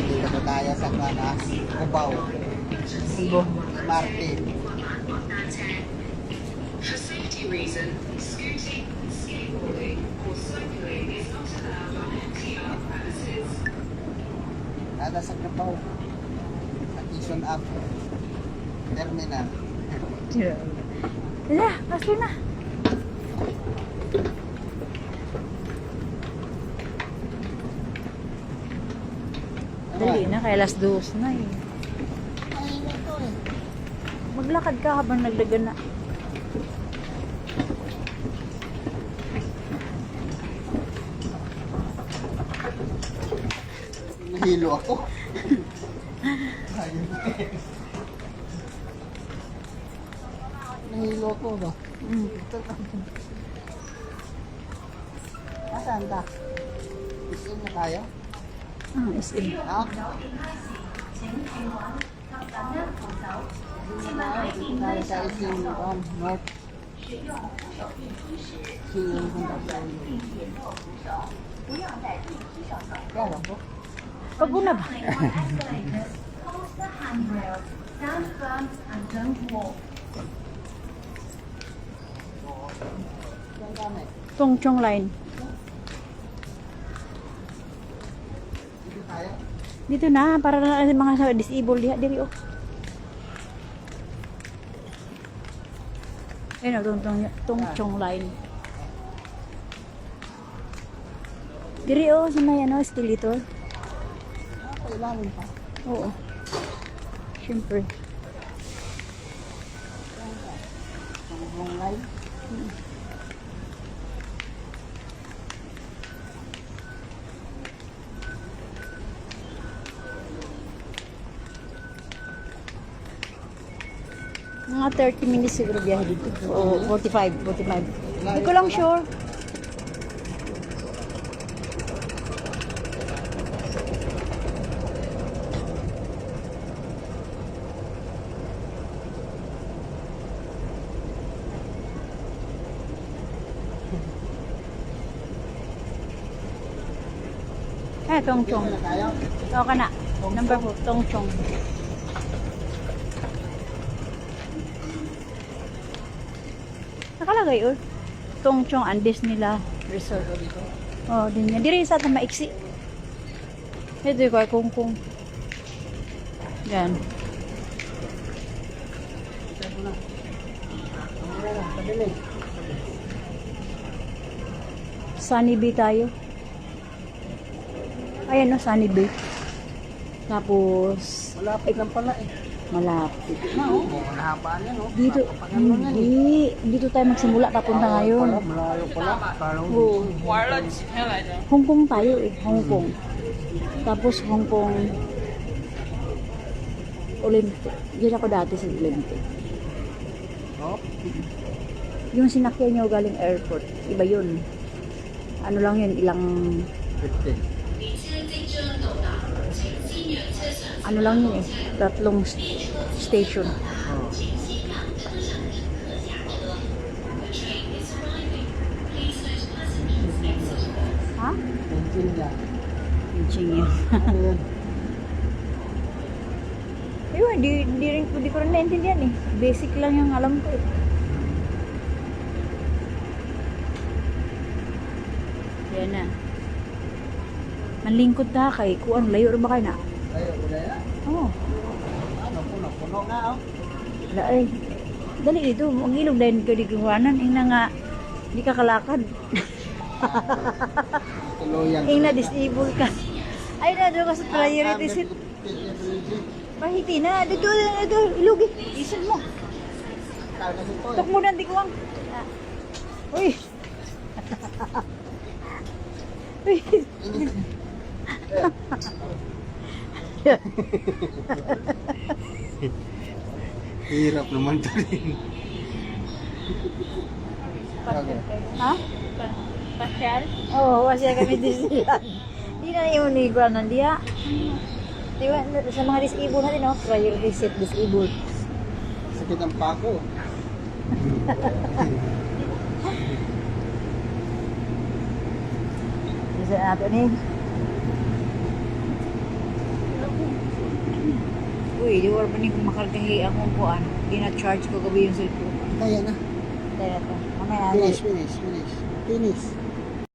dito na tayo sa kana, Cubao. Ibo. Martin. For safety reasons, scooting, skateboarding, or cycling is not allowed on MTR premises. Nada sa Cubao. Sa Quezon Ave. Terminal. Hala, kaso na. Dali na, kaya alas 2 na eh. Ay, ito eh. Maglakad ka habang nagdagan na. Nahilo ako. Nahilo ako ba? Ito na. Nasaan ka? Isin na tayo? SM. Ha? Tayo sa isin North. Siyong punta tayo. Kaya po? Pag una ba? Tongchong line. Dito tayo? Dito na, para na mga disabled diha diri oh. Ayun oh, tongchong line. Diri oh, sa may ano, escalator. Kailangan pa. Oo. Siyempre. Ang live. Mga 30 minutes siguro biyahe dito. O 45. Hindi ko lang sure. Tongchong. Dito na tayo? Oo ka na. Number 4, Tongchong. Nakalagay oh. Tongchong Andes nila Resort. Dito. Oh, din yan. Diri sa maiksi. Ito yung kay kungkung. Yan. Dito mo na. Ano na, padali. Sunny Bay tayo. Ayan no, Sunny Bay. Tapos, Malapit lang pala eh. malapit. Na oh. Mahaba yan oh. Dito, hindi. Dito tayo magsimula papunta ngayon. Malayo pala. Parang Oo. Hong Kong tayo eh. Hong Kong. Tapos Hong Kong Olympic. Diyan ako dati sa Olympic. Oh. Yung sinakyan nyo galing airport, iba yun. Ano lang yun, ilang... 50. Ano lang yun eh, tatlong station. Oh. Ha? Pencil niya. Pinching yun. Ano yun? Ayun, di ko rin naintindihan eh. Basic lang yung alam ko eh. Yan na. Manlingkod ta kay kuan layo rin ba kayo na? Tayo, wala yan. Oo. Ano, puno nga oh. Wala ay. Dali dito, mag-ilog dahil ka di kuhanan. Ina nga, di ka kalakad. Tuluyan. Ina disable ka. Ay na, doon ka sa priority seat. Mahiti na. Dito, ilugi. Isan mo. Kaya dito eh. Tok mo na, di ko ang. Uy. Uy. Hirap naman to rin. Okay. Ha? Pasyal? Oo, pasyal kami Disneyland. Hindi na yung niguan nandiya. Diba, sa mga disabled natin, no? Priority seat disabled. Sakit ang pako. Bisa natin eh. eh. Di wala pa ni makargahi akong kuan. Gina-charge ko gabi yung cellphone. Kaya na. Kaya to. Mamaya na. Finish.